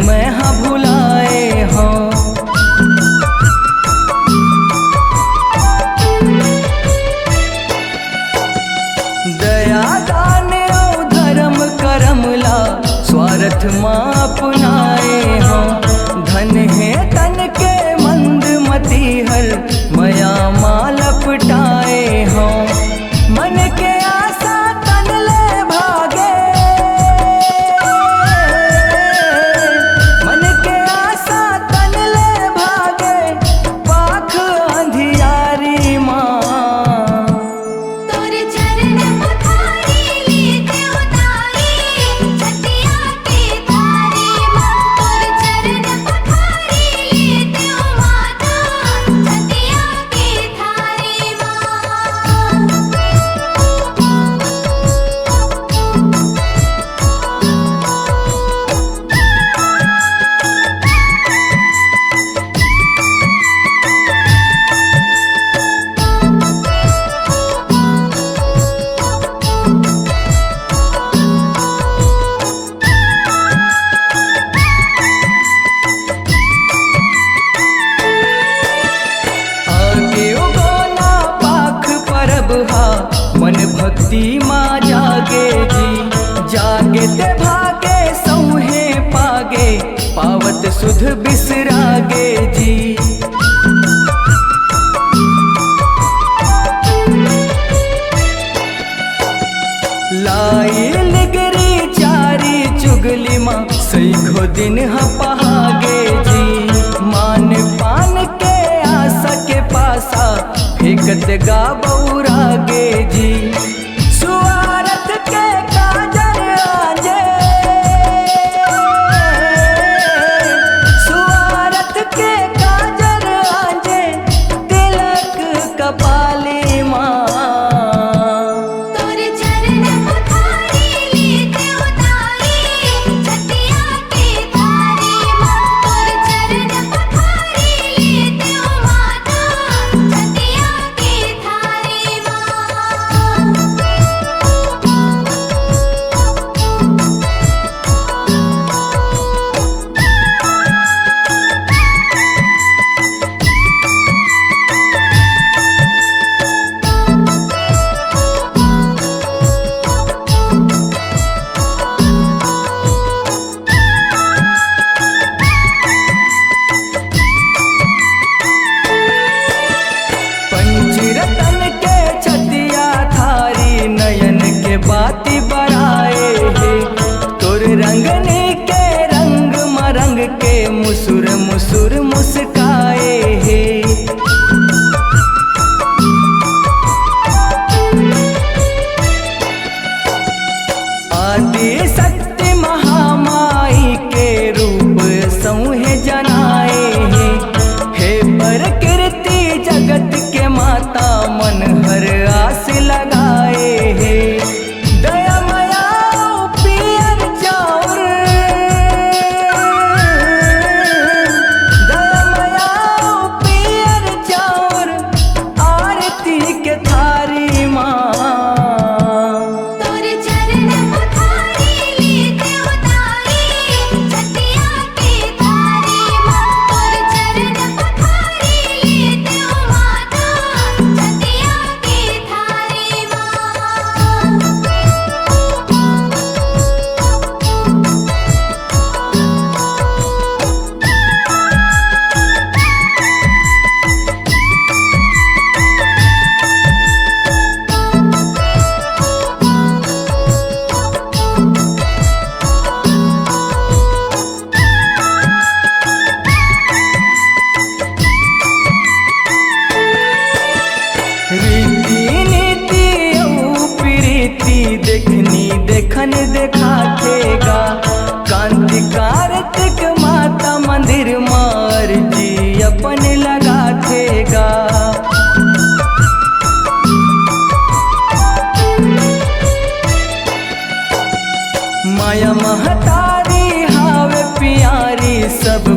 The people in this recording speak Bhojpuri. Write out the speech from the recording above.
मैं हाँ भुलाए हों। दया दान और धर्म करमला स्वार्थ माँ अपनाए हों। धन है तन के मंद मती हर मया माँ लपटाए हों। मन के आशा तन ले भागे, मन के आशा तन ले भागे पाख अंधियारी माँ। तोर चरण पखारी लेते उतारी छतिया के थारी माँ। तोर चरण पखारी लेते माता छतिया के थारी माँ। आगे उगोना पाख परब हा मन भक्ति माँ जागे जी। जागे ते भागे सौहे पागे पावत सुध बिसरागे जी। लाई लिगरी चारी चुगली माँ सैखो दिन हा पहागे जी। मान पान के आशा के पासा फेंकत गा बौरागे जी। सुआरत के काजर आजे, सुआरत के काजर आजे तिलक कपाली माँ। तोर चरण पखारी लेते उतारी छतिया के थारी माँ। तोर चरण पखारी लेते माता छतिया के थारी माँ। पंचरतन के छतिया थारी नयन के बाती बराए हे। तोर रंगनी के रंग मरंग के मुसुर मुसुर मुस्काए हे। आदि शक्ति महामाई के रूप सौहे जनाए हे। हे प्रकृति जगत के माता मन हर आस लगाए हे। दया मया पियर चाउर, दया मया पियर चाउर आरती के थारी माँ। तोर चरण पखारी लेते उतारी छतिया के थारी माँ। तोर चरण पखारी लेते माता छतिया के थारी माँ। रीति नीति औ प्रीति देखनी देखन देखाथेगा। कांति कार्तिक माता मंदिर मार जी अपन लगाथेगा। माया महतारी हावे प्यारी सब